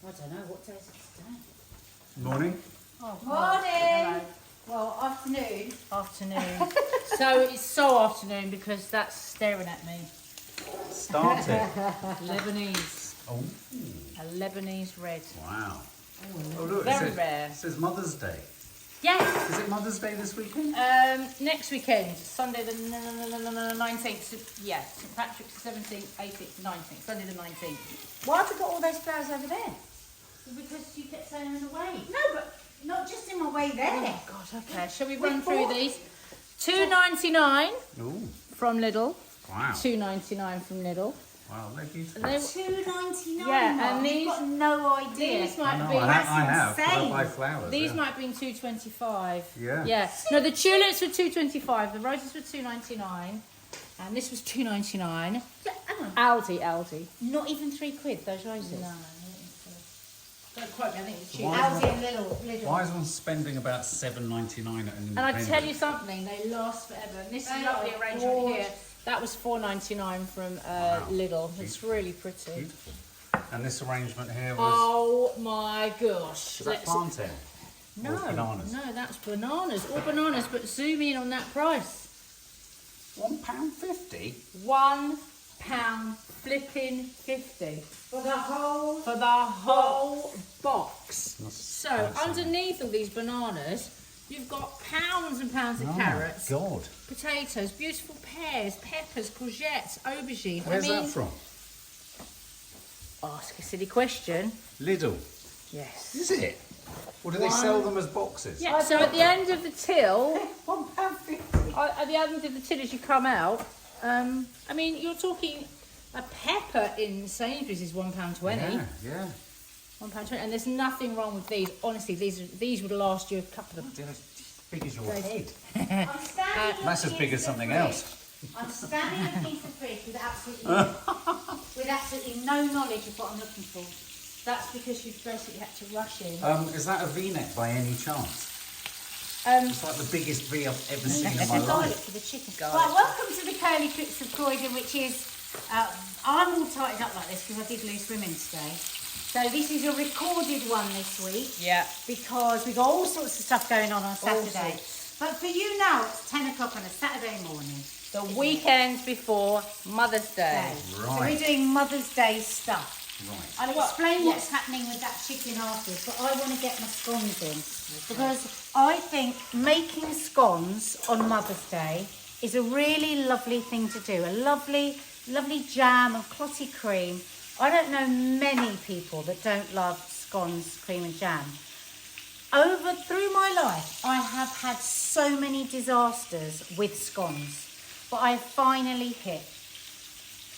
I don't know, what day is it today? Morning. Oh, Morning. Well, afternoon. Afternoon. So it's so afternoon because that's staring at me. Started. Lebanese. Oh, A Lebanese red. wow. Oh, look, Very rare. It says Mother's Day. Yes. Is it Mother's Day this weekend? Next weekend, Sunday the 19th. Yeah, St Patrick's the 17th, 18th, 19th. Sunday the 19th. Why have we got all those flowers over there? Because you kept saying in the way. No, but not just in my way there. Oh God. Okay. Shall we run through these? £2.99 Ooh, from Lidl. wow. £2.99 from Lidl. Wow, they're beautiful. They- £2.99. Yeah, and You've got no idea. These I might know, be. I have, but I insane. buy flowers. These yeah. might have been £2.25. Yeah. Yeah. No, the tulips were £2.25. The roses were £2.99, and this was £2.99. Hang on. Aldi. Not even £3. Those roses. No, I don't think so. Don't quote me. I think it's cheap. Why- Aldi and Lidl. Why is one spending about $7.99 at an And I independent? tell you something, they last forever. And this They lovely are arrangement here. gorgeous. That was £4.99 from Wow. Lidl. It's Beautiful. really pretty. Beautiful. And this arrangement here was... Oh my gosh! is that plantain? No, Or bananas? no, that's bananas. All bananas, but zoom in on that price. £1.50? £1 flipping 50 For the whole. for the whole box. That's So excellent. underneath all these bananas, you've got pounds and pounds of Oh, carrots, my God. potatoes, beautiful pears, peppers, courgettes, aubergine. Where's I mean, that from? ask a silly question. Lidl. Yes. Is it? Or do they sell them as boxes? Yeah. So at the end of the till, £1.50. at the end of the till as you come out, I mean, you're talking a pepper in Sainsbury's is £1.20. Yeah, yeah. £1.20, and there's nothing wrong with these. Honestly, these would last you a couple of. They're as big as your head. I'm standing That's on as a big piece as of something fridge. else. I'm standing on a piece of fridge with absolutely no knowledge of what I'm looking for. That's because you've basically had to rush in. Is that a V-neck by any chance? Um, It's like the biggest V I've ever seen in it's my the garlic life. for the chicken Right, garlic. welcome to the Curly Clips of Croydon, which is, I'm all tightened up like this because I did lose women's day. So this is a recorded one this week Yeah. because we've got all sorts of stuff going on Saturday. sorts. But for you now, it's 10 o'clock on a Saturday morning. The weekend before Mother's Day. So Right. we're doing Mother's Day stuff. Right. I'll explain what's happening with that chicken afterwards, but I want to get my scones in because I think making scones on Mother's Day is a really lovely thing to do. A lovely, lovely jam and clotty cream. I don't know many people that don't love scones, cream and jam. Through my life, I have had so many disasters with scones, but I finally hit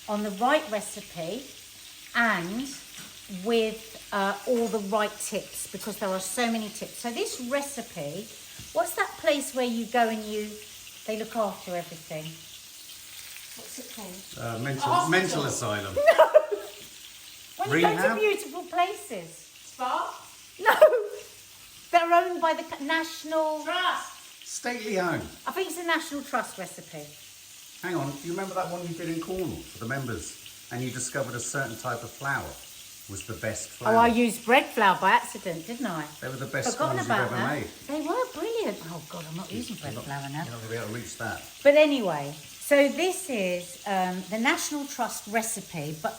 on the right recipe and with all the right tips, because there are so many tips. So this recipe, what's that place where you go and they look after everything? What's it called? Mental asylum. When you go Rehab? to beautiful places. Spa? No, they're owned by the National Trust. Stately owned. I think it's a National Trust recipe. Hang on, do you remember that one you did in Cornwall for the members? And you discovered a certain type of flour was the best flour. Oh, I used bread flour by accident, didn't I? They were the best Forgotten scones you've about ever that. made. They were brilliant. Oh God, I'm not using bread flour now. You're not going to be able to reach that. But anyway, so this is the National Trust recipe, but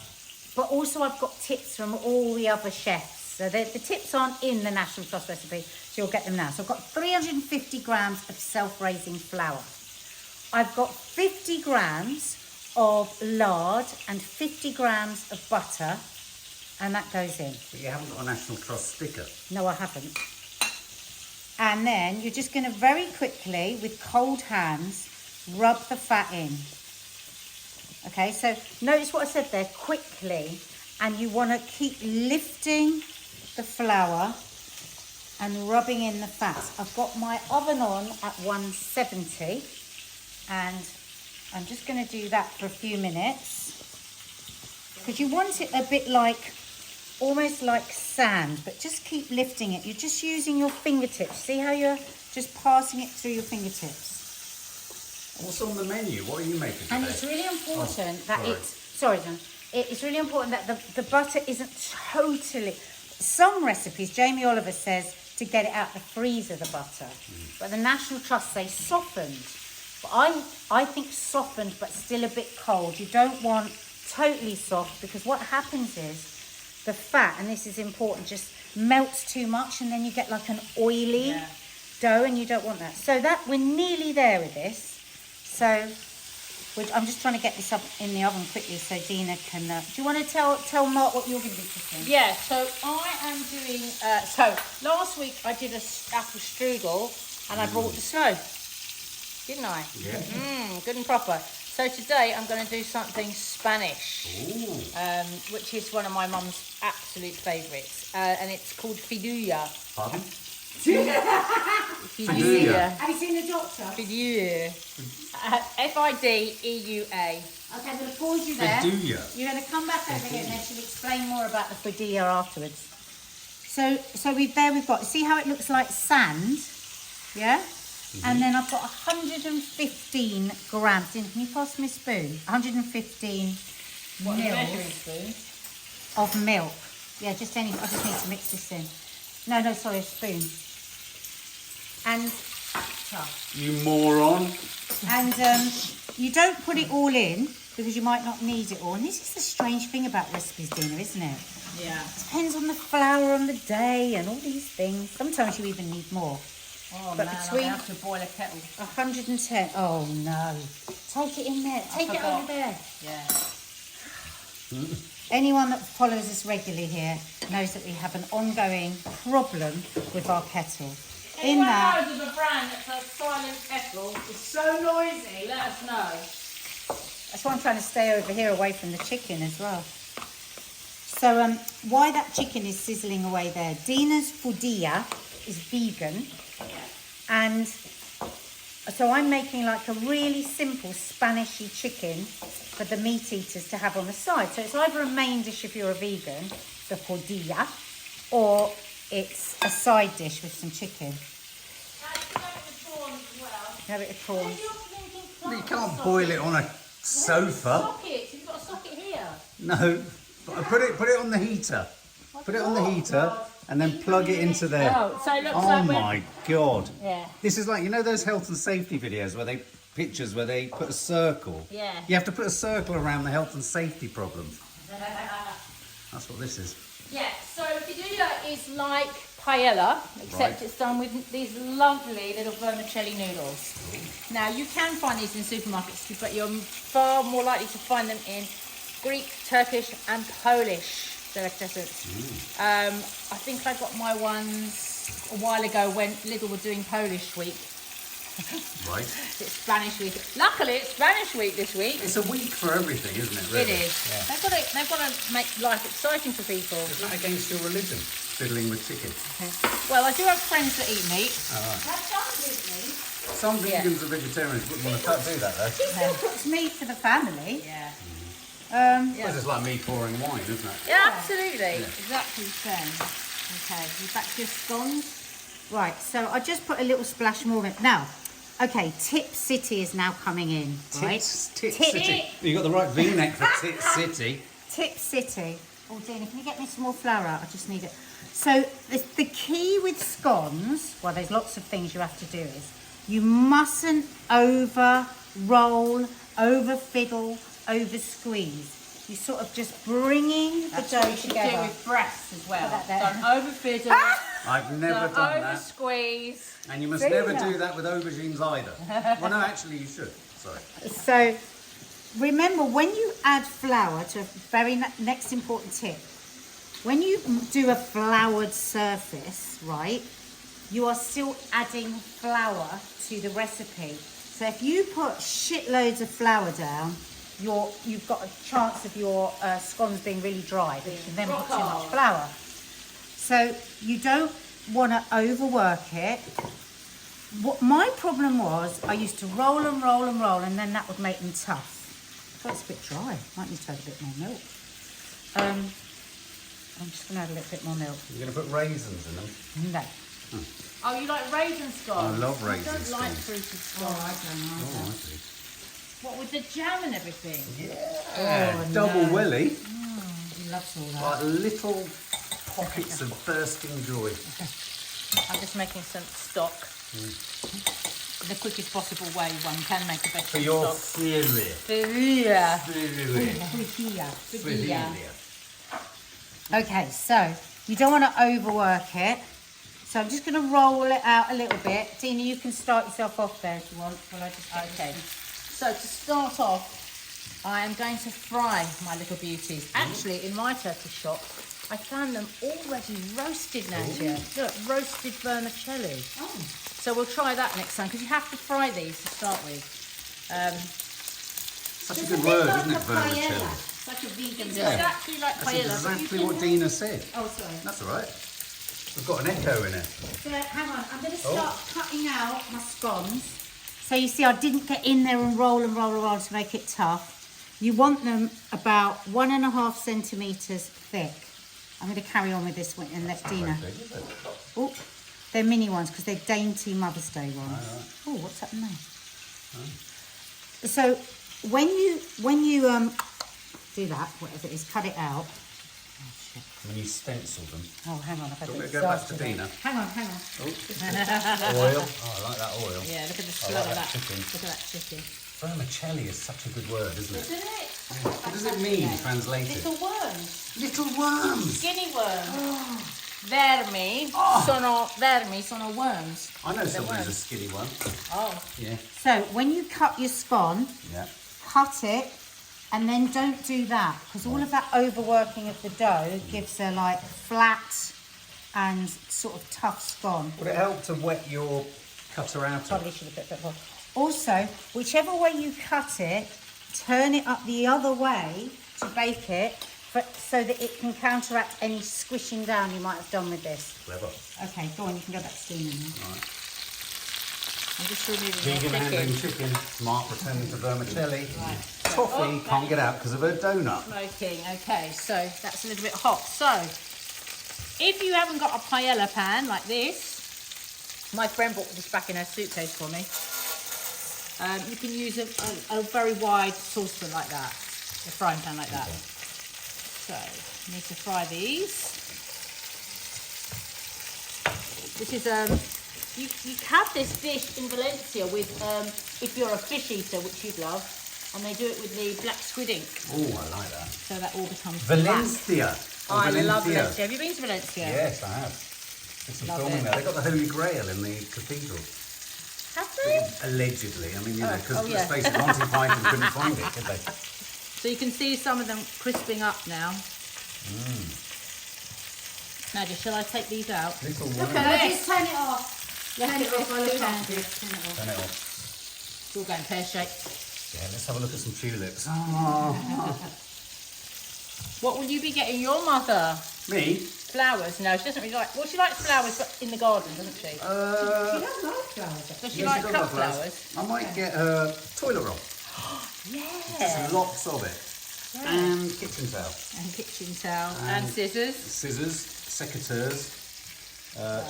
also I've got tips from all the other chefs. So the tips aren't in the National Trust recipe, so you'll get them now. So I've got 350 grams of self-raising flour. I've got 50 grams of lard and 50 grams of butter, and that goes in. But you haven't got a National Trust sticker. No, I haven't. And then you're just going to very quickly, with cold hands, rub the fat in. Okay, so notice what I said there, quickly. And you want to keep lifting the flour and rubbing in the fat. I've got my oven on at 170, and I'm just going to do that for a few minutes. Because you want it a bit like, almost like sand, but just keep lifting it. You're just using your fingertips. See how you're just passing it through your fingertips? What's on the menu? What are you making today? And it's really important that sorry. it's, sorry John, it's really important that the butter isn't totally, some recipes, Jamie Oliver says to get it out the freezer, the butter. But the National Trust say softened. But I think softened, but still a bit cold. You don't want totally soft, because what happens is the fat, and this is important, just melts too much, and then you get like an oily dough, and you don't want that. So that we're nearly there with this. So I'm just trying to get this up in the oven quickly so Dina can. Do you want to tell Mark what you're going to be cooking? Yeah, so I am doing. So last week I did a apple strudel, and I brought the snow, didn't I? Yeah. Good and proper. So today I'm going to do something Spanish, which is one of my mum's absolute favourites, and it's called fideuà. Pardon? Fideuà. Have you seen the doctor? Fideuà. F-I-D-E-U-A. Okay, I'm going to pause you there. Fideuà. You're going to come back over here and then she'll explain more about the fideuà afterwards. So we've got, see how it looks like sand? Yeah? And then I've got 115 grams. Can you pass me a spoon? 115 Measuring mils spoon. of milk. Yeah, just any. I just need to mix this in. No, sorry, a spoon. And You moron. And you don't put it all in because you might not need it all. And this is the strange thing about recipes, Dina, isn't it? Yeah. Depends on the flour on the day and all these things. Sometimes you even need more. Oh But man, between- I have to boil a kettle. 110. Oh no. Take it in there. Take it forgot. over there. Yeah. Anyone that follows us regularly here knows that we have an ongoing problem with our kettle. In Anyone that, knows of a brand that's a silent kettle is so noisy, let us know. that's why I'm trying to stay over here away from the chicken as well. So why that chicken is sizzling away there. Dina's fideuà is vegan. And so I'm making like a really simple Spanishy chicken for the meat eaters to have on the side. So it's either a main dish if you're a vegan, the fideuà, or it's a side dish with some chicken. Have it with prawns. You can't boil it on a sofa. Socket, you've got a socket here. No. Put it on the heater. Put it on the heater and then plug it into there. Oh, so it looks Oh like my god. Yeah. This is like, you know those health and safety videos where they put a circle? Yeah. You have to put a circle around the health and safety problems. That's what this is. Yeah, so fideuà is like paella, except Right. it's done with these lovely little vermicelli noodles. Now, you can find these in supermarkets, but you're far more likely to find them in Greek, Turkish and Polish delicatessens. I think I got my ones a while ago when Lidl were doing Polish week. Right. It's Spanish week. Luckily, it's Spanish week this week. It's a week for everything, isn't it? Really? It is. Yeah. They've got to make life exciting for people. Is that against your religion? Fiddling with chicken. Well, I do have friends that eat meat. Some vegans or vegetarians wouldn't want to do that though. She still cooks meat for the family. Yeah. Well, it's like me pouring wine, isn't it? Yeah, absolutely. Exactly the same. Okay, you back to your scones? Right, so I just put a little splash more of it. Now, okay, Tip City is now coming in, right? Tit City. You got the right V-neck for Tit City. Tip City. Oh, Dina, can you get me some more flour out? I just need it. So the key with scones, well, there's lots of things you have to do, is you mustn't over-roll, over-fiddle, over-squeeze. You're sort of just bringing the dough You should do together. with breasts as well. Put that there. Don't overfiddle. I've never Don't done that. oversqueeze. And you must See never that? do that with aubergines either. Well, no, actually you should. Sorry. So remember, when you add flour, to a very next important tip, when you do a floured surface, right, you are still adding flour to the recipe. So if you put shitloads of flour down, you've got a chance of your scones being really dry, but you can then put too much flour. So you don't want to overwork it. What my problem was, I used to roll and roll and roll, and then that would make them tough. So it's a bit dry. Might need to add a bit more milk. I'm just going to add a little bit more milk. You're going to put raisins in them. No. Oh, you like raisin scones? I love raisin I don't like scones. fruited scones. I don't know. Oh, I see. What, with the jam and everything? Yeah. Oh, Double no. willy. He loves all that. Like little pockets of bursting joy. I'm just making some stock. The quickest possible way one can make a For vegetable your stock. Syria. Okay, so you don't want to overwork it. So I'm just going to roll it out a little bit. Tina, you can start yourself off there if you want. Well, I just Okay. So to start off, I am going to fry my little beauties. Actually, in my Turkish shop, I found them already roasted, Nadia. Look, roasted vermicelli. Oh. So we'll try that next time because you have to fry these to start with. Such a good word, isn't it, vermicelli? It's like a vegan It's Yeah. exactly like That's paella. exactly what Dina said. Oh, sorry. That's all right. We've got an echo in it. So hang on, I'm going to start cutting out my scones. So you see, I didn't get in there and roll to make it tough. You want them about 1.5 centimetres thick. I'm going to carry on with this one and let Dina. Oh, they're mini ones because they're dainty Mother's Day ones. Oh, what's happened there? So when you do that, whatever it is, cut it out. When you stencil them. Oh, hang on, I've had Do you want to me to go back to Dina? Hang on. Oil. Oh, I like that oil. Yeah, look at the I slow like of that that. chicken. Look at that chicken. Vermicelli is such a good word, isn't it? Isn't it? What does it mean, translated? Little worms. Little worms. Skinny worms. Vermi sono worms. I know They're somebody's a worms. skinny one. Oh. Yeah. So when you cut your scone, Yeah. cut it, and then don't do that because all of that overworking of the dough gives a like flat and sort of tough scone. Would it help to wet your cutter out? Probably should have put that more. Also, whichever way you cut it, turn it up the other way to bake it so that it can counteract any squishing down you might have done with this. Clever. Okay, go on, you can go back to steaming now. Right. I'm just removing Vegan the handling chicken. chicken. Mark returning to vermicelli. Right. Toffee Oh, can't get out because of her donut. Smoking. Okay, so that's a little bit hot. So if you haven't got a paella pan like this, my friend brought this back in her suitcase for me. You can use a very wide saucepan like that, a frying pan like that. Okay. So you need to fry these. This is you have this dish in Valencia with if you're a fish eater, which you'd love, and they do it with the black squid ink, Oh, I like that. so that all becomes black. Valencia. Oh, I love Valencia. Valencia. Have you been to Valencia? Yes, I have. Did some Love filming it. there. They got the Holy Grail in the cathedral. Have they? Allegedly. I mean, you know, because oh, yeah. let's face it, Monty Python couldn't find it, could they? So you can see some of them crisping up now. Nadia, shall I take these out? Little Look worm. at No, this. just turn it off. Turn it off, I look at it. Turn it off. Turn it off. It's all going pear-shaped. Yeah, let's have a look at some tulips. Oh. What will you be getting your mother? Me? Flowers? No, she doesn't really like... Well, she likes flowers but in the garden, doesn't she? You don't like flowers. Does she yeah, like does cut love flowers? I might get a toilet roll. Yeah. Just lots of it. And kitchen towel. And kitchen towel. And scissors. Scissors, secateurs,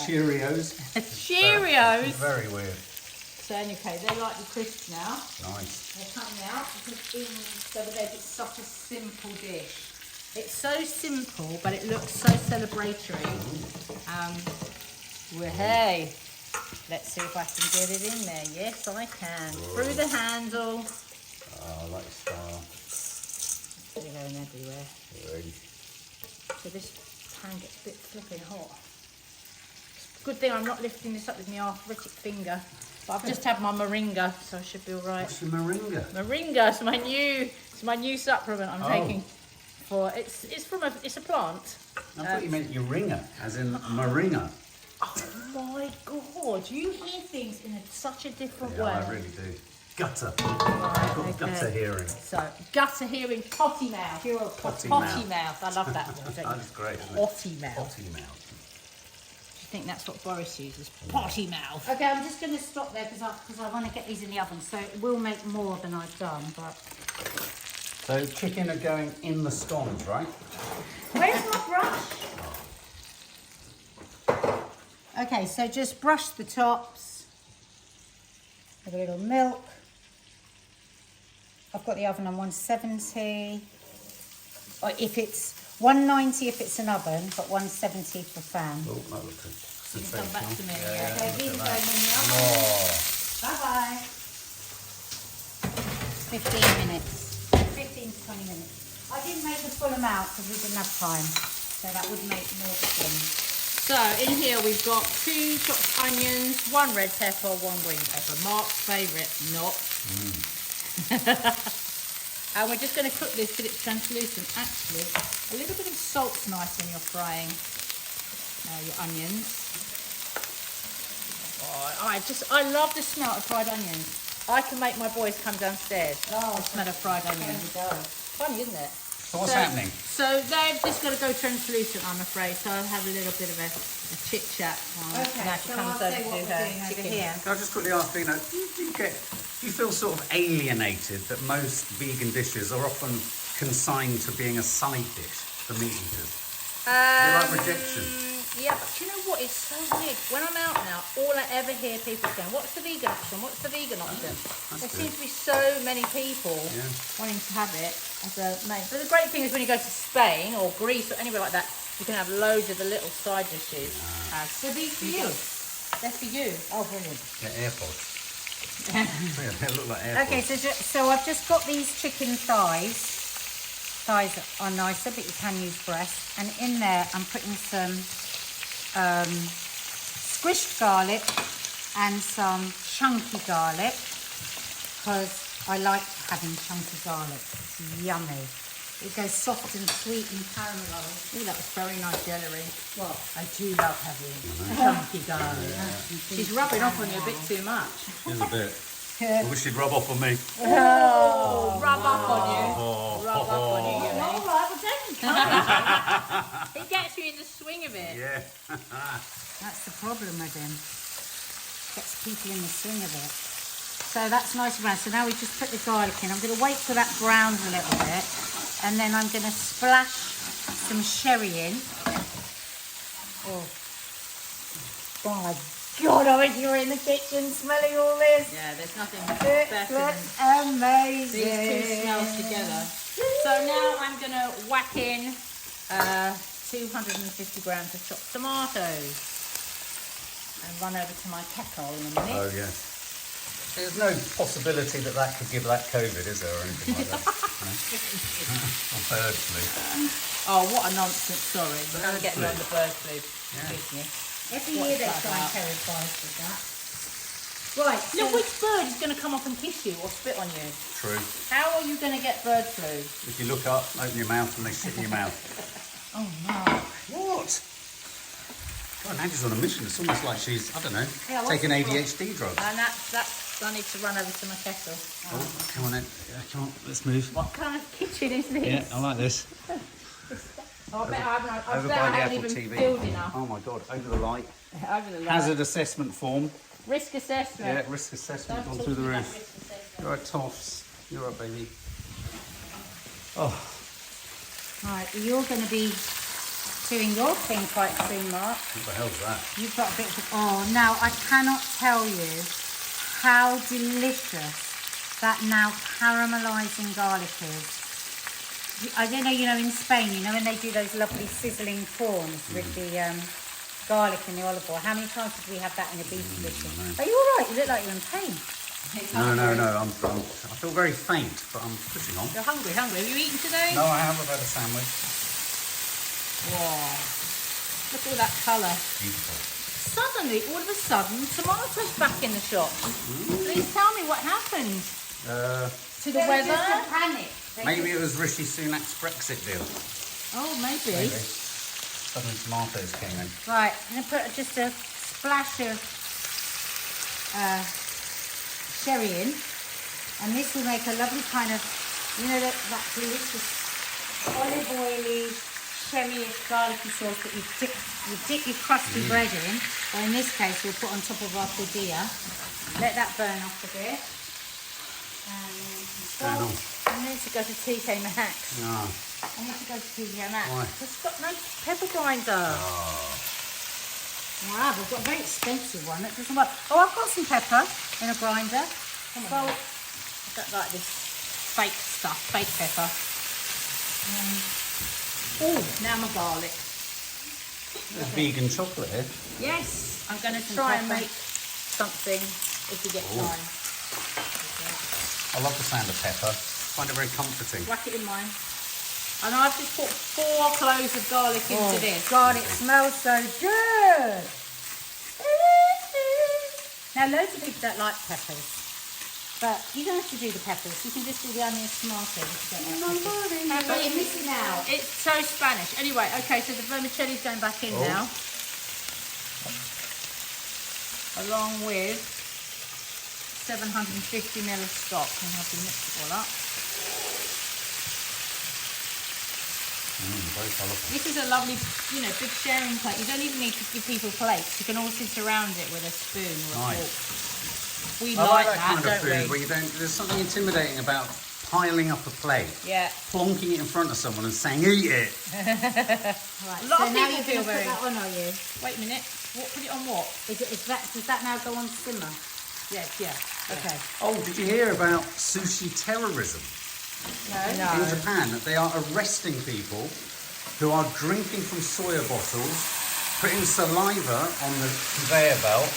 Cheerios. Cheerios. Very weird. So, okay, they're lightly crisp now. Nice. They're coming out because in Bangladesh it's such a simple dish. It's so simple, but it looks so celebratory. Well, hey, let's see if I can get it in there. Yes, I can. Through the handle. Oh, I like your style. They're going everywhere. Very. So this pan gets a bit flipping hot. Good thing I'm not lifting this up with my arthritic finger. But I've just had my moringa, so I should be all right. What's your moringa? Moringa is my new supplement I'm Oh. taking. It's a plant. I thought you meant your ringer, as in moringa. Oh my god, you hear things in such a different Yeah, way. I really do. Gutter. Right, Got gutter hearing. So gutter hearing, potty mouth. You're a Potty potty mouth. mouth. I love that word. Don't you? That's great, isn't it? Potty mouth. Potty mouth. I think that's what Boris uses. Potty mouth. Okay, I'm just going to stop there because I want to get these in the oven. So it will make more than I've done, but... So chicken are going in the scones, right? Where's my brush? Okay, so just brush the tops with a little milk. I've got the oven on 170. Or if it's 190 if it's an oven, but 170 for fan. Oh, that looks You can come back to me. Yeah, Okay, look these at are that. going in the oven. Oh, Bye-bye. 15 minutes. 15 to 20 minutes. I didn't make a full amount because we didn't have time. So that would make more than. So in here we've got 2 chopped onions, 1 red pepper, 1 green pepper. Mark's favourite, not. And we're just going to cook this till it's translucent. Actually, a little bit of salt's nice when you're frying your onions. Oh, I love the smell of fried onions. I can make my boys come downstairs. Oh, The smell of fried onions. Funny, isn't it? so what's happening? So they've just got to go translucent, I'm afraid. So I'll have a little bit of a chit chat while Okay, Natasha so comes I'll over say to what do we're her doing over chicken. here. Can I just quickly ask, Dina, do you feel sort of alienated that most vegan dishes are often consigned to being a side dish for meat eaters? Is it like rejection? Yeah, but do you know what? It's so weird. When I'm out now, all I ever hear people saying, what's the vegan option? What's the vegan option? There seems to be so many people wanting to have it as a main. But the great thing is when you go to Spain or Greece or anywhere like that, you can have loads of the little side dishes. So these for you? They're for you. Oh, brilliant. Yeah, AirPods. Yeah, they look like AirPods. Okay, so I've just got these chicken thighs. Thighs are nicer, but you can use breast. And in there, I'm putting some squished garlic and some chunky garlic because I like having chunky garlic. It's yummy. It goes soft and sweet and caramelised. Oh, that was very nice, Ellery. What? I do love having chunky garlic. She's rubbing off on you a bit too much. Here's a bit. I wish she'd rub off on me. Oh, rub up on you. Oh, Rub up on you, you All know. right, well, don't. It gets you in the swing of it. yeah. That's the problem with him. Gets people in the swing of it. So that's nice and brown. So now we just put the garlic in. I'm going to wait till that browns a little bit. And then I'm going to splash some sherry in. Oh. My God, I wish you were in the kitchen smelling all this. Yeah, there's nothing It better looks than amazing. these 2 smells together. So now I'm going to whack in 250 grams of chopped tomatoes and run over to my kettle in a minute. Oh, yeah. There's no possibility that that could give that COVID, is there, or anything like that? No? Or bird flu. Oh, what a nonsense, sorry. We're going to get on the bird flu business. Every What's year they that try and about? terrify us with that. Right, so Now, which bird is going to come up and kiss you or spit on you? True. How are you going to get bird flu? If you look up, open your mouth, and they shit in your mouth. oh no. What? God, Angie's on a mission. It's almost like she's, I don't know, Yeah, what's taking it called? ADHD drugs. And that's I need to run over to my kettle. Oh, come on then. Yeah, come on, let's move. What kind of kitchen is this? Yeah, I like this. Oh, I bet I Over bet by I the haven't Apple even TV. filled enough. Oh my God, over the light. Over the line. Hazard assessment form. Risk assessment. Yeah, risk assessment Don't gone talk through to the me about roof. risk assessment. You're right, Toffs. You're right, baby. Oh, Right, you're going to be doing your thing quite soon, Mark. what the hell's that? You've got a bit of... Oh, now I cannot tell you how delicious that now caramelising garlic is. I don't know, you know, in Spain, you know, when they do those lovely sizzling prawns with the garlic and the olive oil. How many times did we have that in a beef dish? Are you all right? You look like you're in pain. No. I feel very faint, but I'm pushing on. You're hungry. Have you eaten today? No, I have. I've had a sandwich. Wow. Look at all that colour. Beautiful. Suddenly, all of a sudden, tomatoes back in the shop. Please tell me what happened to the weather. Just a panic. Maybe it was Rishi Sunak's Brexit deal. Oh, maybe. Maybe. Suddenly tomatoes came in. Right, I'm going to put just a splash of sherry in, and this will make a lovely kind of, you know, that delicious olive oily, sherry-ish, garlicky sauce that you dip your crusty bread in, or in this case we'll put on top of our tortilla. Let that burn off a bit. Going on? I need to go to TK Maxx. Ah, I need to go to TK Maxx. Why? It's got no pepper grinder. Wow, we've got a very expensive one that doesn't work. Oh, I've got some pepper in a grinder. Come on. I don't like this fake stuff, fake pepper. Oh, now my garlic. There's vegan chocolate here. Yes, I'm going to try and make something if we get time. I love the sound of pepper. Find it very comforting. Whack it in mine. And I've just put 4 cloves of garlic into this. God, it smells so good. Now, loads of people don't like peppers, but you don't have to do the peppers. You can just do the onions, tomatoes. If you don't like peppers. But you're missing out. It's so Spanish. Anyway, okay, so the vermicelli's going back in now. Along with 750 ml of stock. And I have to mix it all up. Very colourful. This is a lovely, big sharing plate. You don't even need to give people plates. You can all sit around it with a spoon or a fork. We I like that kind of don't food we? where you don't. There's something intimidating about piling up a plate, Yeah. plonking it in front of someone and saying, "Eat it." Right, A lot so of now people you're feel going to put very- that on, are you? Wait a minute. Put it on what? Does that now go on simmer? Yeah. Okay. Oh, did you hear about sushi terrorism No. in Japan? That they are arresting people who are drinking from soya bottles, putting saliva on the conveyor belt.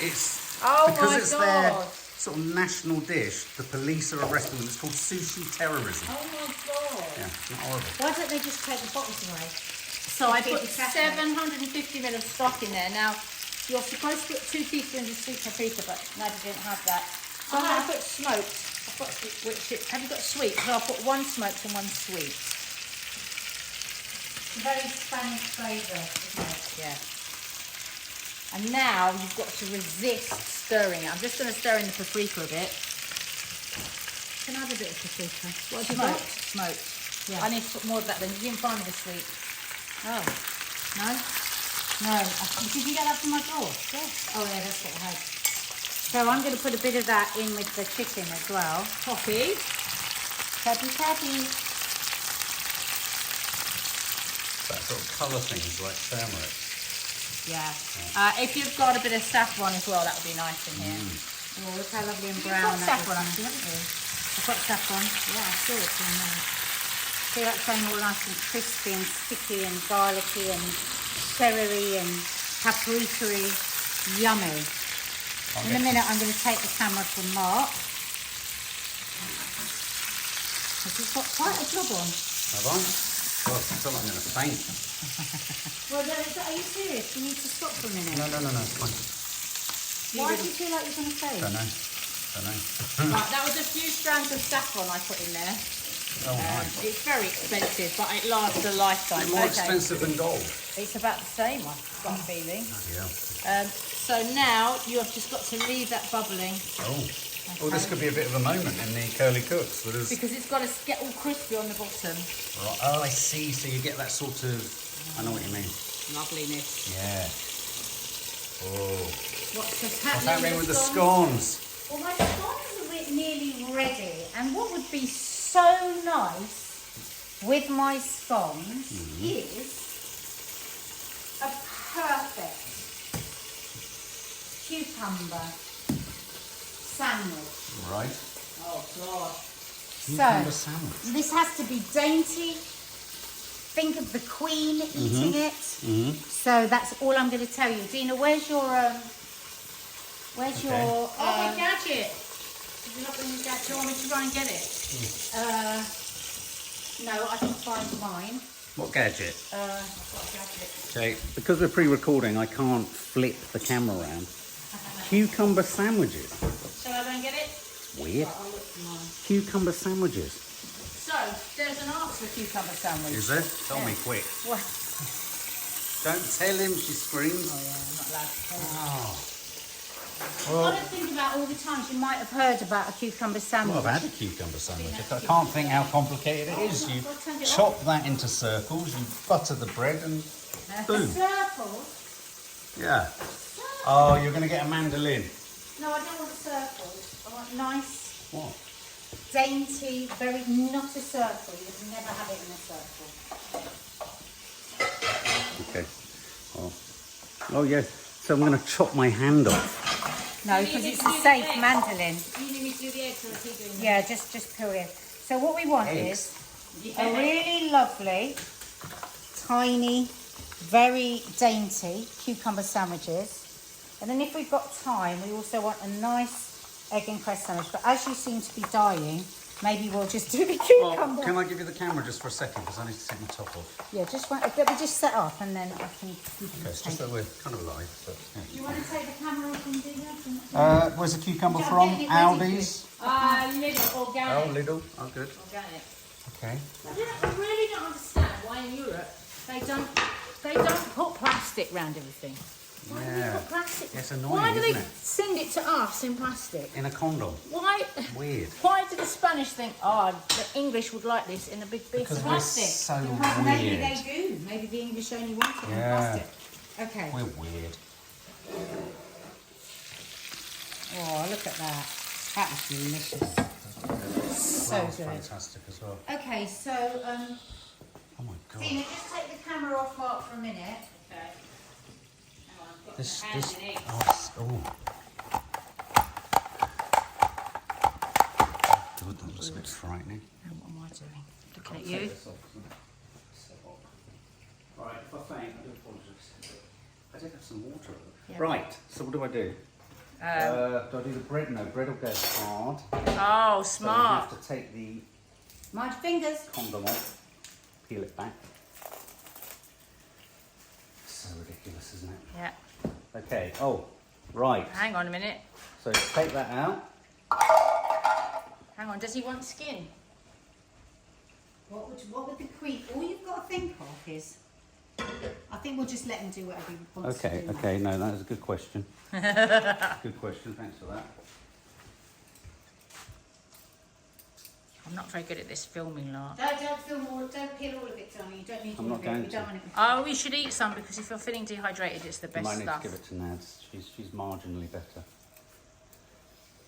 It's because my it's their God. sort of national dish. The police are arresting them. It's called sushi terrorism. Oh my God. Yeah, it's not horrible. Why don't they just take the bottles away? So I put Keep it separate. 750 ml of stock in there. Now, you're supposed to put 2 teaspoons of sweet paprika, but Nadia didn't have that. So I'm going to put smoked. Have you got sweet? So I'll put 1 smoked and 1 sweet. Very Spanish flavour, isn't it? Yeah. And now you've got to resist stirring it. I'm just going to stir in the paprika a bit. Can I have a bit of paprika? What have you got? Smoked. Yeah. I need to put more of that then. You didn't find me the sweet. Oh. No? No. Did you get that from my drawer? Yes. Oh yeah, that's what I had. So I'm going to put a bit of that in with the chicken as well. Coffee. Peppy. That sort of colour things like turmeric. Yeah. If you've got a bit of saffron as well, that would be nice in here. Oh, look how lovely and You've brown got that saffron is. actually, haven't you? I've got saffron. Yeah, I saw it in there. See that going all nice and crispy and sticky and garlicky and celery and paprika-y. Yummy. In a minute I'm going to take the camera from Mark. He's got quite a job on. Have I? Well, I feel like I'm going to faint. Well, are you serious? You need to stop for a minute. No, it's fine. Why do you feel like you're going to faint? Don't know. Right, that was a few strands of saffron I put in there. Oh, nice. It's very expensive, but it lasts a lifetime. More expensive than gold. It's about the same, I've got a feeling. Yeah. So now you have just got to leave that bubbling Oh, this could be a bit of a moment in the curly cooks. because it's got to get all crispy on the bottom. Right. Oh, I see. So you get that sort of. I know what you mean. Loveliness. Yeah. Oh. What's What's happening with the scones? Well, my scones are nearly ready, and what would be so nice with my scones is a perfect cucumber sandwich. Right. Oh, God. Cucumber sandwich. This has to be dainty. Think of the Queen eating it. So that's all I'm going to tell you. Dina, where's your Oh, my gadget. Did you not bring your gadget? Do you want me to try and get it? No, I can find mine. What gadget? I've got a gadget. Okay, because we're pre-recording, I can't flip the camera around. Cucumber sandwiches. Shall I go and get it? Weird. I'll look for mine. Cucumber sandwiches. So, there's an answer for cucumber sandwich. Is there? Tell me quick. What? Don't tell him, she screams. Oh, yeah, I'm not allowed to tell you. Oh. I've got to think about all the times you might have heard about a cucumber sandwich. Well, I've had a cucumber sandwich. I can't think how complicated it is. You chop that into circles, you butter the bread, and boom. Circles? Yeah. Oh, you're going to get a mandolin. No, I don't want circles. I want nice, What? dainty, very not a circle. You would never have it in a circle. Okay. Oh, yes. So I'm going to chop my hand off. No, because it's a safe mandolin. You need me to do the eggs, or I keep doing Yeah, just peel it. So what we want Eggs. is a really lovely tiny, very dainty cucumber sandwiches. And then if we've got time, we also want a nice egg and cress sandwich. But as you seem to be dying, maybe we'll just do the cucumber. Well, can I give you the camera just for a second, because I need to take my top off. Yeah, just let me just set up and then I can. Okay, it's just that we're kind of live, but yeah. Do you want to take the camera off and do that? Where's the cucumber Yeah, from? I'm getting it ready for Aldi's? Lidl, organic. Oh, Lidl. Oh, good. Organic. Okay. I really don't understand why in Europe they don't put plastic around everything. Why do they put plastic? It's annoying, Why do they isn't it? send it to us in plastic? In a condom. Why? Weird. Why do the Spanish think, oh, the English would like this in a big piece Because of we're plastic? so Maybe weird. they do. Maybe the English only want it in Yeah. plastic. Okay. We're weird. Oh, look at that. That was delicious. So Smells good. fantastic as well. Okay, so Oh my god. Tina, just take the camera off Mark for a minute. Okay. Hang on, I've got This, my hands this, in it. oh. God, that was a bit frightening. Now, what am I doing? Looking at Take you. this off. Right, if I faint, I do apologise. I did have some water. Yeah. Right, so what do I do? Do I do the bread? No, bread will go hard. Oh, So I smart. have to take the Mind your fingers. condom off, peel it back. So ridiculous, isn't it? Yeah. Okay, oh, right. Hang on a minute. So take that out. Hang on, does he want skin? What would the queen? All you've got to think of is. I think we'll just let him do whatever he wants to do. Okay, no, that is a good question. Good question, thanks for that. I'm not very good at this filming lot. Don't film all. Don't peel all of it, Johnny. You don't need I'm all not of it. going We don't to. want it. Oh, we should eat some because if you're feeling dehydrated, it's the You best might need stuff. to give it to Nads. She's marginally better.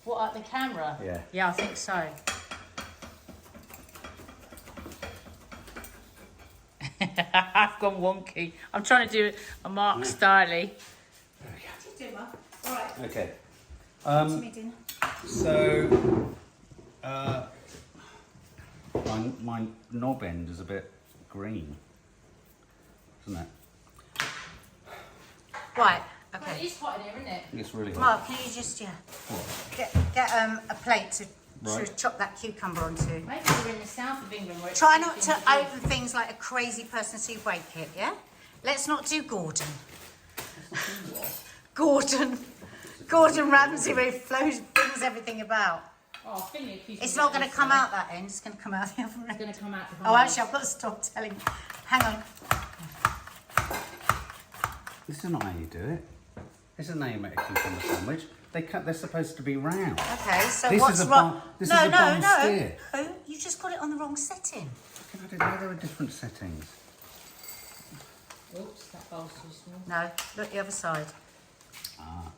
What, at the camera? Yeah. Yeah, I think so. I've gone wonky. I'm trying to do a Mark Styley. Just do it, Mark. All right. Okay. To me, dinner. So, my knob end is a bit green, isn't it? Right. Well, Okay. it is hot in here, isn't it? It's really hot. Mark, can you just get a plate to Right. chop that cucumber onto? Maybe we're in the south of England where it's Try not to things do. open things like a crazy person so you break it, yeah? Let's not do Gordon. Gordon Ramsay where he flings everything about. Oh, Finley accused It's me not of going to this come one. out that end, it's going to come out the other It's end. going to come out Oh, actually, I've got to stop telling you. Hang on. This is not how you do it. This is how you make a cucumber sandwich. They're supposed to be round. Okay, so This what's is a wrong? bun- this no, is a no, bun no. steer. No, you just got it on the wrong setting. I didn't know there were different settings. Oops, that bowl's too small. No, look the other side. Ah.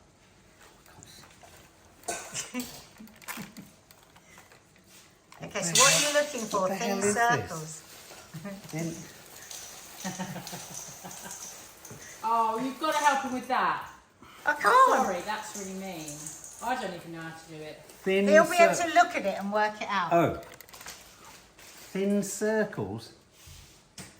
Okay, so what are you looking for? What the Thin hell is circles. Then Oh, you've got to help him with that. I can't. Sorry, that's really mean. I don't even know how to do it. thin He'll be able cir- to look at it and work it out. Oh. Thin circles.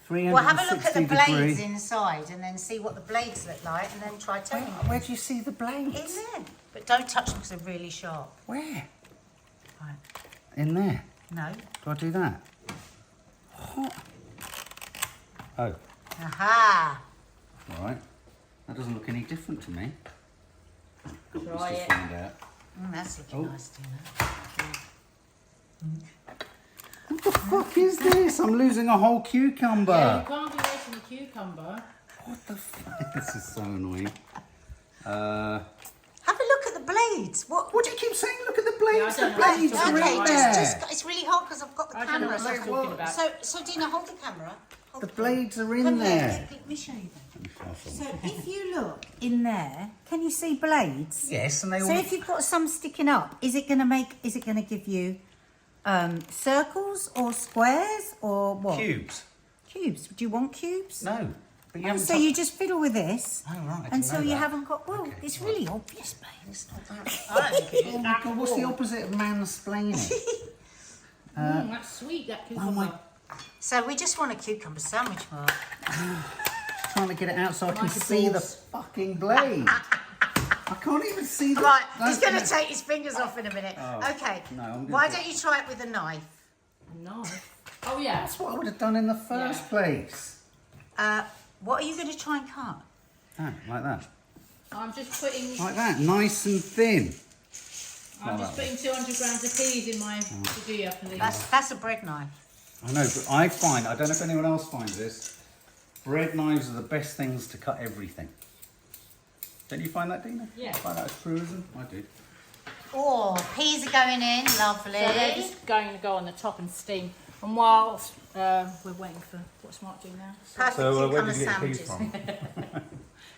360 Well, have a look at the blades degree. inside and then see what the blades look like and then try turning them. Where do you see the blades? In there. But don't touch them because they're really sharp. Where? Right. In there. No. Do I do that? What? Oh, Aha. all right. That doesn't look any different to me. Got this Try to it. find out. That's looking Oh. nice, Tina. What the fuck is this? I'm losing a whole cucumber. Yeah, you can't be wasting the cucumber. What the fuck? This is so annoying. Have a look at the blades. What? What do you keep saying? Look at the Yeah, blades. I don't The know what blades you're are talking Okay, in about. there. it's really hard because I've got the I don't know camera. what you're talking about. So Dina, hold the camera. Hold The the camera. blades are in Come here, there. let me show you them. Let me shuffle. So if you look in there, can you see blades? Yes, and they all. So if you've got some sticking up, is it going to give you circles or squares or what? Cubes. Cubes. Do you want cubes? No. But you Oh, haven't so you just fiddle with this Oh, right, I didn't until know you that. haven't got. Well, Okay, it's right. really obvious, babe. It's not that. I don't think it is. Oh my god, what's the opposite of mansplaining? That's sweet, that cucumber. Oh my So we just want a cucumber sandwich, Mark. Trying to get it out so I can Like a see the balls. fucking blade. I can't even see the... Right, he's No, going to take his fingers off in a minute. Oh, Okay, no, I'm gonna why do- don't you try it with a knife? No. Oh yeah. That's what I would have done in the first Yeah. place. What are you going to try and cut? Oh, like that. I'm just putting. Like that, nice and thin. I'm just putting 200 grams of peas in my tortilla, please. That's a bread knife. I know, but I find, I don't know if anyone else finds this, bread knives are the best things to cut everything. Don't you find that, Dina? Yeah. Find that a truism? I do. Oh, peas are going in, lovely. So they're just going to go on the top and steam. And whilst we're waiting for what's Mark doing now. Perfect So where cucumber did you get peas sandwiches.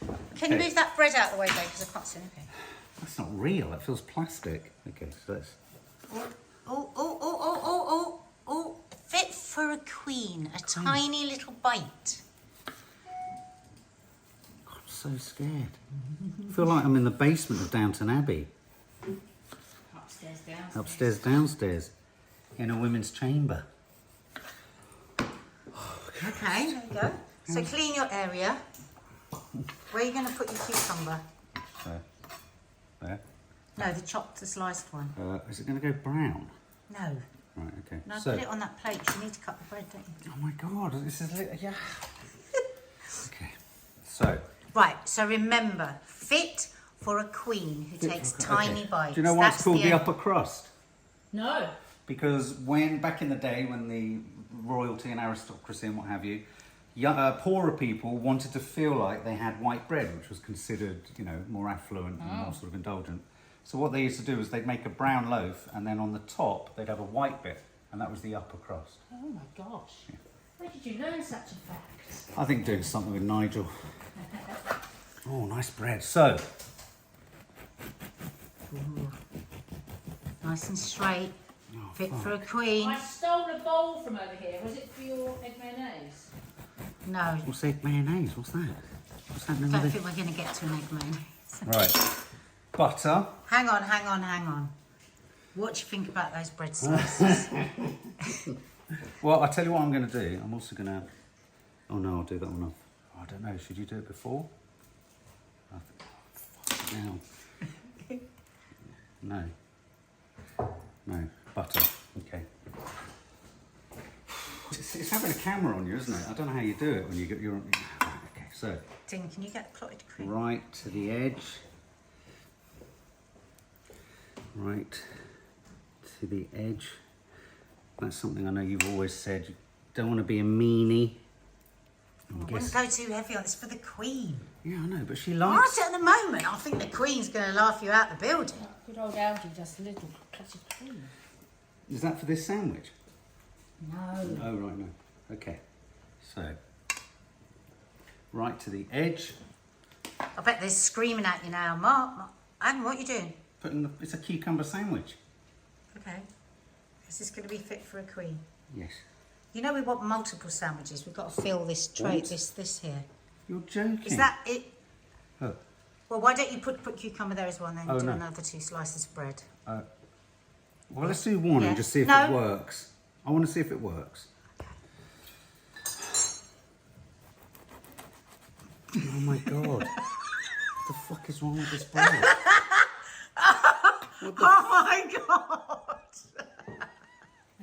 from? Can you move that bread out of the way, though, because I can't see anything. That's not real, that feels plastic. Okay, so that's... Oh, fit for a queen, a tiny little bite. I'm so scared. I feel like I'm in the basement of Downton Abbey. Upstairs, downstairs. Upstairs, downstairs. In a women's chamber. Okay, there you go. So clean your area. Where are you going to put your cucumber? There. No, the sliced one. Is it going to go brown? No. Right, okay. No, So, put it on that plate. You need to cut the bread, don't you? oh my god, this is... Yeah. Okay, so... Right, so remember, fit for a queen who takes tiny okay. bites. Do you know why it's That's called the end. upper crust? No. Because back in the day, when the royalty and aristocracy and what have you, poorer people wanted to feel like they had white bread, which was considered, more affluent and more sort of indulgent. So what they used to do was they'd make a brown loaf, and then on the top they'd have a white bit, and that was the upper crust. Oh my gosh. Where did you learn such a fact? I think doing something with Nigel. Oh, nice bread. So, Nice and straight. Oh, Fit fuck. for a queen. I stole a bowl from over here. Was it for your egg mayonnaise? No, what's egg mayonnaise? What's that? What's happening don't with think we're going to get to an egg mayonnaise. it? Right. Butter. Hang on. What do you think about those bread slices? Well, I'll tell you what I'm going to do. I'm also going to... Oh, no, I'll do that one off. I don't know. Should you do it before? Fuck it now. No. Butter. Okay. It's having a camera on you, isn't it? I don't know how you do it when you get your... Okay, so... Dean, can you get the clotted cream? Right to the edge. Right to the edge. That's something I know you've always said. You don't want to be a meanie. I wouldn't go too heavy on this for the queen. Yeah, I know, but she Right likes... at the moment, I think the queen's going to laugh you out the building. Good old Algie, just a little clutch of cream. Is that for this sandwich? No. Oh, right, no. Okay. So, right to the edge. I bet they're screaming at you now. Mark, Adam, what are you doing? It's a cucumber sandwich. Okay. Is this going to be fit for a queen? Yes. You know we want multiple sandwiches. We've got to fill this tray, What? this here. You're joking. Is that it? Oh. Well, why don't you put cucumber there as well, and then Oh, do no. another 2 slices of bread? Well, let's do one Yeah. and just see if No. it works. I want to see if it works. Oh my god. What the fuck is wrong with this bread? Oh my god!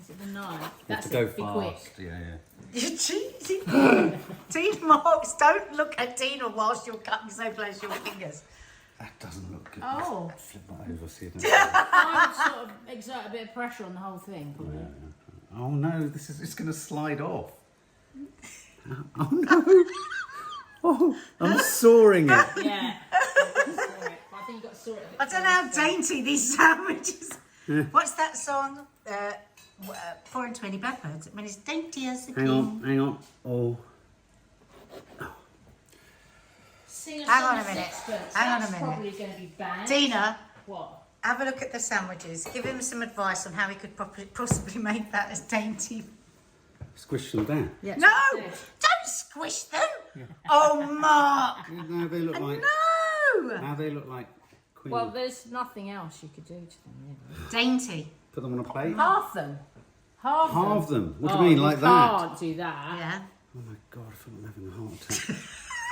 Is it the knife? You That's have to it. go Be quick. fast. Yeah. You're cheating. Dean Marks, don't look at Dina whilst you're cutting so close to your fingers. That doesn't look good. Oh. Flip that over, see it. I would sort of exert a bit of pressure on the whole thing, probably. Oh no, it's going to slide off. Oh no. Oh, I'm sawing it. Yeah. I think you've got to sort it a bit. I don't know how dainty these sandwiches. What's that song? 4 and 20 Blackbirds. I mean, it's dainty as a king. Hang on. Oh. Sing Hang on a song minute. sixpence. Hang on a That's minute. probably going to be bad. Dina, What? have a look at the sandwiches. Give him some advice on how he could possibly make that as dainty. Squish them down. Yeah, No! Don't squish them! Oh, Mark! Now they look like... No! Now they look like queen. Well, there's nothing else you could do to them, really. Dainty. Put them on a plate. Half them. Halve them. What do you mean, like that? Can't do that. Yeah. Oh my God, I feel I'm having a heart attack.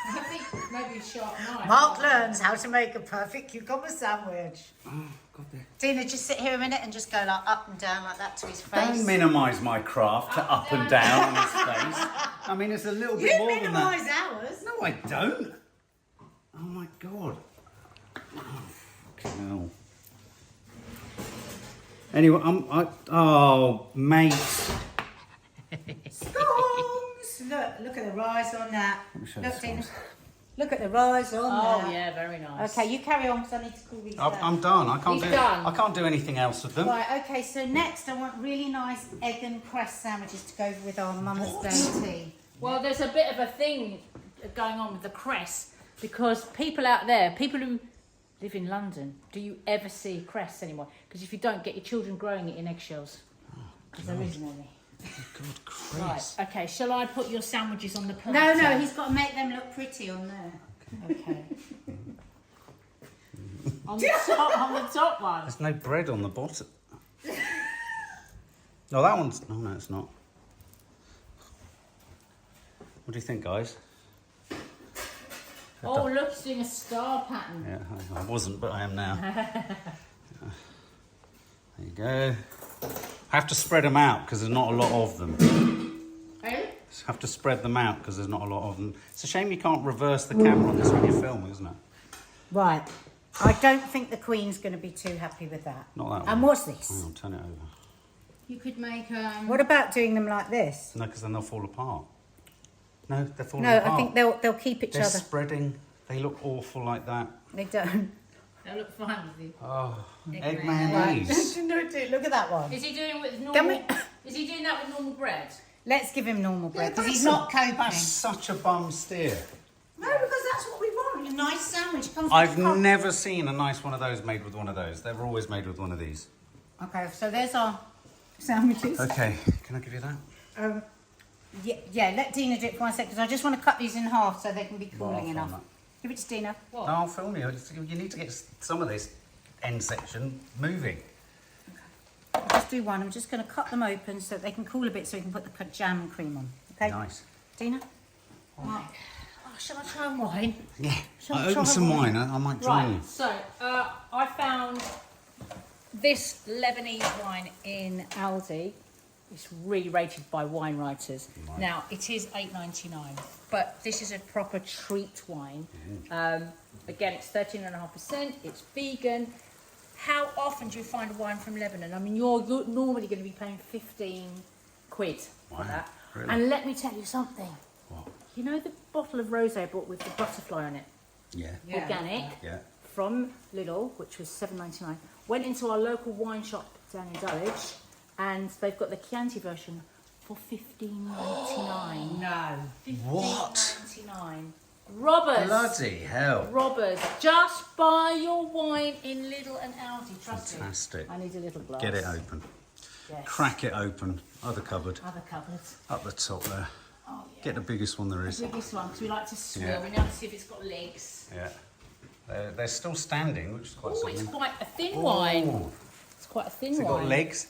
I think maybe a sharp knife. Mark learns how to make a perfect cucumber sandwich. Oh, God, there. Dina, just sit here a minute and just go like up and down like that to his face. Don't minimise my craft to up and down on his face. I mean, it's a little bit You more than that. minimise ours. No, I don't. Oh my God. Oh, fucking hell. Anyway, oh, mate. Scones! Look at the rise on that. Let me show you Look, Dina. scones. Look at the rise on Oh that. yeah, very nice. Okay, you carry on because I need to cool these down. I'm done. I can't He's do. done. I can't do anything else with them. Right, okay, so next I want really nice egg and cress sandwiches to go with our Mother's Day tea. Well, there's a bit of a thing going on with the cress because people out there, people who live in London, do you ever see cress anymore? Because if you don't, get your children growing it in eggshells. Because there isn't any. Oh, God, Right, Christ. okay, shall I put your sandwiches on the plate? No, he's got to make them look pretty on there. Okay. on the top one. There's no bread on the bottom. No, that one's. Oh, no, it's not. What do you think, guys? Oh, look, he's doing a star pattern. Yeah, I wasn't, but I am now. There you go. I have to spread them out because there's not a lot of them. Really? Have to spread them out because there's not a lot of them. It's a shame you can't reverse the camera on this when you're filming, isn't it? Right, I don't think the Queen's going to be too happy with that. Not that one. And what's this? Hang on, turn it over. You could make What about doing them like this? No, because then they'll fall apart. No, they're falling No, apart. I think they'll keep each They're other. spreading. They look awful like that. They don't. They look fine with you. Oh, egg Right. mayonnaise. Look at that one. Is he doing with Can normal? we- Is he doing that with normal bread? Let's give him normal bread because that's he's not coping. That's such a bum steer. No, because that's what we want. A nice sandwich comes with I've the never seen a nice one of those made with one of those. They're always made with one of these. Okay, so there's our sandwiches. Okay, can I give you that? Yeah, let Dina do it for 1 second because I just want to cut these in half so they can be Well, I'll cooling film enough. that. Give it to Dina. What? No, I'll film you. You need to get some of this end section moving. I'll just do one. I'm just going to cut them open so that they can cool a bit so we can put the jam and cream on. Okay? Nice. Dina? Oh, shall I try wine? Yeah. Shall I I opened try some one? wine. I might join you. Right, so I found this Lebanese wine in Aldi. It's really rated by wine writers. Right. Now, it is $8.99, but this is a proper treat wine. Again, it's 13.5%, it's vegan. How often do you find a wine from Lebanon? I mean, you're normally going to be paying 15 quid for Wow, that. really? And let me tell you something. What? You know the bottle of rosé I bought with the butterfly on it? Yeah. Organic. Yeah. From Lidl, which was $7.99. Went into our local wine shop down in Dulwich, and they've got the Chianti version for $15.99. No. What? $15.99. Robbers. Bloody hell. Robbers. Just buy your wine in Lidl and Aldi. Trust Fantastic. me. I need a little glass. Get it open. Yes. Crack it open. Other cupboard. Other cupboards. Up the top there. Oh yeah. Get the biggest one there is. The biggest one because we like to swirl. Yeah. We like to see if it's got legs. Yeah. They're still standing, which is quite Oh, it's something. quite a thin wine. Oh. It's quite a thin Has it wine. got legs?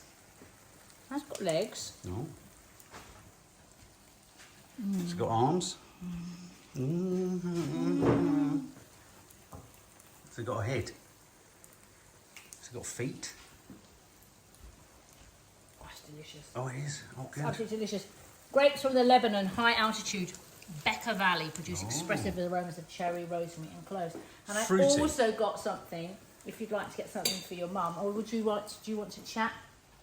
It's got legs. No. Has it got arms? Has it got a head? Has it got feet? Oh, it's delicious. Oh, it is. Oh, good. Absolutely delicious. Grapes from the Lebanon high altitude Becker Valley produce expressive aromas of cherry, rosemary, and cloves. And Fruity. I also got something. If you'd like to get something for your mum, or would you like? Do you want to chat?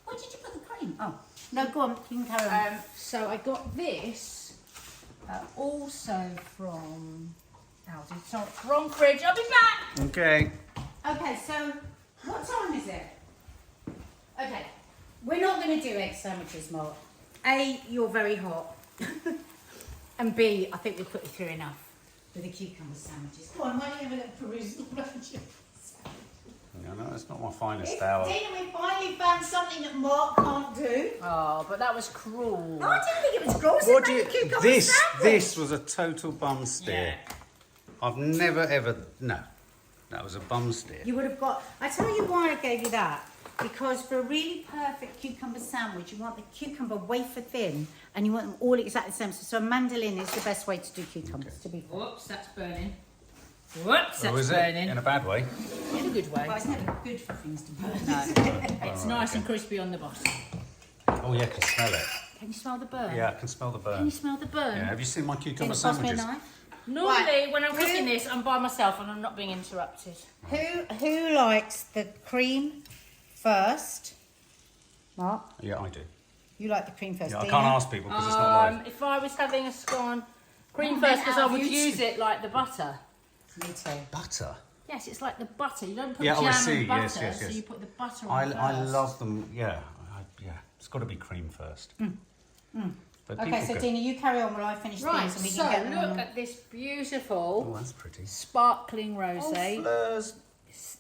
Where did you put the cream? Oh. No, go on. You can carry on. So I got this also from Aldi. So wrong fridge. I'll be back. Okay. Okay, so what time is it? Okay, we're not going to do egg sandwiches, Mark. A, you're very hot. And B, I think we'll put you through enough with the cucumber sandwiches. Go on, why don't you have a little peruse of lunch? Yeah, no, it's not my finest hour. Dina, we finally found something that Mark can't do. Oh, but that was cruel. No, I didn't think it was gross. What It do made you? a cucumber This sandwich. was a total bum steer. Yeah. I've never ever. No, that was a bum steer. You would have got. I tell you why I gave you that. because for a really perfect cucumber sandwich, you want the cucumber wafer thin and you want them all exactly the same. So a mandolin is the best way to do cucumbers, to be fair. Whoops, that's burning. Whoops, Oh, that's is it? burning. In a bad way? In a good way. Well, it's never good for things to burn. No, it's nice and crispy on the bottom. Oh yeah, I can smell it. Can you smell the burn? Yeah, I can smell the Can burn. you smell the burn? Yeah, have you seen my cucumber Pass me a sandwiches? knife. Normally, Right. when I'm cooking this, I'm by myself and I'm not being interrupted. Who likes the cream first? Mark, Yeah, I do. you like the cream first. Yeah, I Dina? can't ask people because it's not live. If I was having a scone, cream Oh, first man, because I out of would YouTube. use it like the butter. Me too. Butter? Yes, it's like the butter. You don't put Yeah, oh, jam I see. and butter, Yes, yes, so yes. you put the butter on first. I love them, yeah. Yeah, it's got to be cream first. But Okay, people so go- Dina, you carry on while I finish Right, these and we so can get them look on. at this beautiful Oh, that's pretty. sparkling Oh, rosé. fleurs.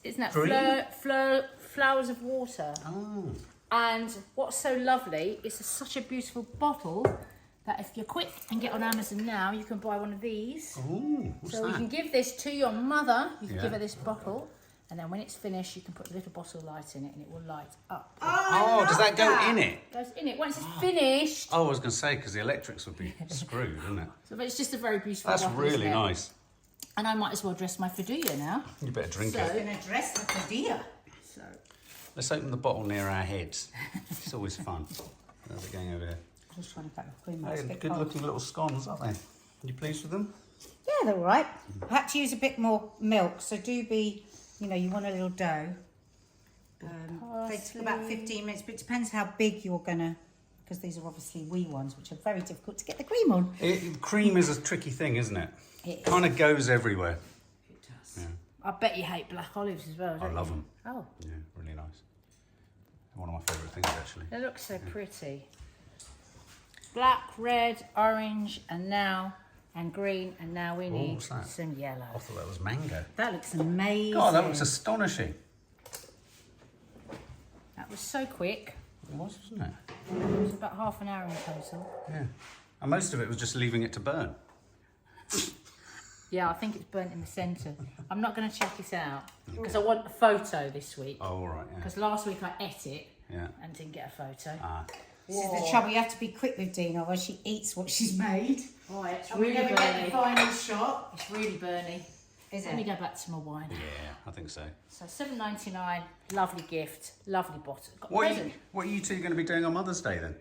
Isn't that Green? flowers of water? Oh. And what's so lovely is it's such a beautiful bottle that if you're quick and get on Amazon now, you can buy one of these. Oh, what's So you that? can give this to your mother. You can Yeah. give her this bottle, and then when it's finished, you can put a little bottle light in it, and it will light up. Oh, does that go in it? It goes in it once it's finished. Oh, I was going to say, because the electrics would be screwed, wouldn't it? So, but it's just a very beautiful. That's bottle, really isn't it? nice. And I might as well dress my fedilla now. You better drink So- it. I'm going to dress the padilla. So Let's open the bottle near our heads. It's always fun. How's it going over here? I'm just trying to cut the cream. Hey, It's a bit good cold. looking little scones, aren't they? You pleased with them? Yeah, they're all right. I had to use a bit more milk, so do be, you know, you want a little dough. Takes about 15 minutes, but it depends how big you're going to, because these are obviously wee ones, which are very difficult to get the cream on. Cream is a tricky thing, isn't it? It is. Kind of goes everywhere. It does. Yeah. I bet you hate black olives as well. I Don't love you? them. Oh, Yeah, really nice. One of my favourite things, actually. they look so pretty. Black, red, orange, and green, and now we need what's that? some yellow. I thought that was mango. That looks amazing. God, that looks astonishing. That was so quick. It was, wasn't it? It was about half an hour in total. Yeah. And most of it was just leaving it to burn. Yeah, I think it's burnt in the centre. I'm not going to check it out because I want a photo this week. Oh, all right, yeah. Because last week I ate it Yeah. and didn't get a photo. Ah. This is the trouble. You have to be quick with Dina, or she eats what she's made. Oh, it's And we really never get the burny. final shot. It's really burny. Is Let me it? go back to my wine. Yeah, I think so. So $7.99, lovely gift, lovely bottle. Got a What present. are you two going to be doing on Mother's Day then?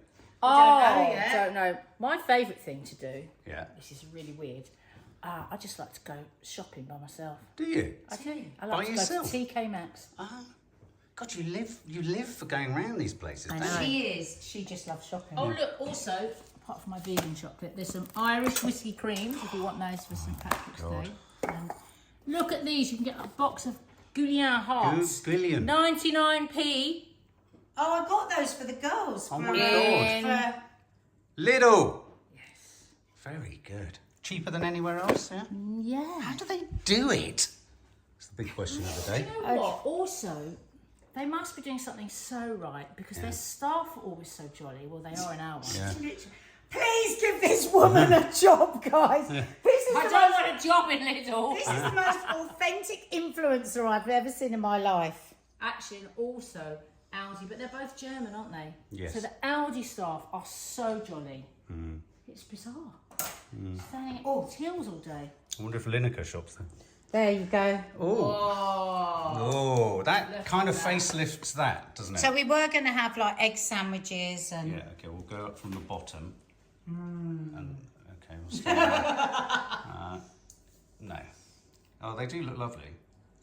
Oh, Don't know yet. don't know. My favourite thing to do, Yeah. this is really weird, I just like to go shopping by myself. Do you? I do. I By like to yourself? go to TK Maxx. Ah. God, you live for going around these places, I don't know. you? She is. She just loves shopping. Oh, look, also, apart from my vegan chocolate, there's some Irish whiskey creams if you want those for St Patrick's God. Day. And look at these. You can get a box of Goullian hearts. Billion. 99p. Oh, I got those for the girls. Oh for, my God. for- Lidl. Yes. Very good. Cheaper than anywhere else, yeah? Yeah. How do they do it? It's the big question of the day. You know what? Also, they must be doing something so right because their staff are always so jolly. Well, they are in our one. Yeah. Please give this woman a job, guys. This is I the don't most, want a job in Lidl. this is the most authentic influencer I've ever seen in my life. Actually, and also Aldi, but they're both German, aren't they? Yes. So the Aldi staff are so jolly. It's bizarre. Standing at tills all day. I wonder if Lineker shops there. There you go. Oh, that kind of facelifts that, doesn't it? So we were going to have like egg sandwiches and Yeah, okay, we'll go up from the bottom. And, okay, we'll start there. No. Oh, they do look lovely.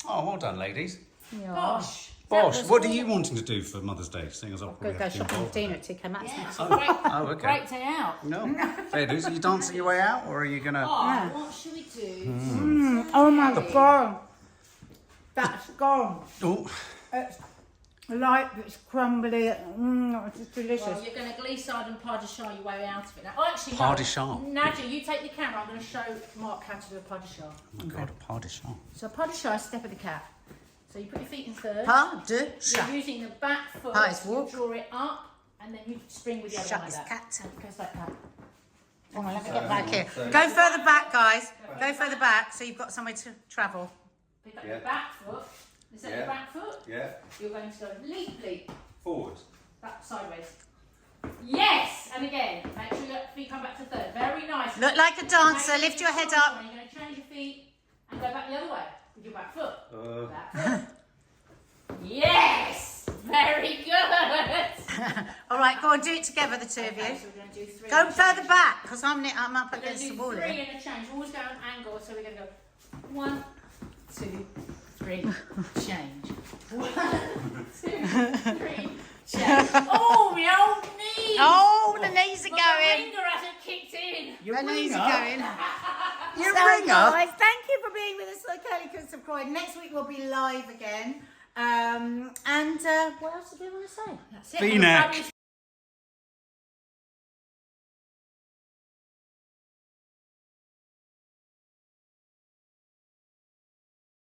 Oh, well done, ladies. Gosh. Bosh, what are you wanting to do for Mother's Day, seeing as I'll go probably have to be shopping with involved Dina with at TK Maxx next week. Great, Oh, okay. great day out. it? No. Fair dues. Are you dancing your way out, or are you going to... Oh, what should we do? Oh my god. That's gone. Oh, It's light, it's crumbly. It's delicious. Well, you're going to glissade and pas de chat your way out of it now. Oh, actually, no. Pas de chat. Nadia, you take the camera. I'm going to show Mark how to do a pas de chat. oh my God, a pas de chat. So pas de chat is step of the cat. So you put your feet in third. Pas de You're chat. using the back foot. Pas is You walk. draw it up, and then you spring with the other Shut one is like that. cat. It goes like that. Hang on, let me get back here. Go further back, guys. Go further back so you've got somewhere to travel. Pick up your back foot. Is that your back foot? Yeah. You're going to go leap, leap. Forward. Back sideways. Yes! And again, make sure your feet come back to third. Very nice. Look like a dancer. Lift your head up. You're going to change your feet and go back the other way with your back foot. Back foot. Yes! Very good! All right, go on, do it together, the two of you. Okay, so we're going to do 3. Go further back, because I'm up We're going to against the do wall 3 here. and a change. We're always going on angle, so we're going to go 1, 2, 3, change. 1, 2, 3, change. Oh, my old knee! Oh, the knees are My going. ringer hasn't kicked in. The knees are going. Your So, ringer. guys, thank you for being with us for the Curly Cooks of Croydon. Next week we'll be live again. And what else do we want to say? That's it. V-neck.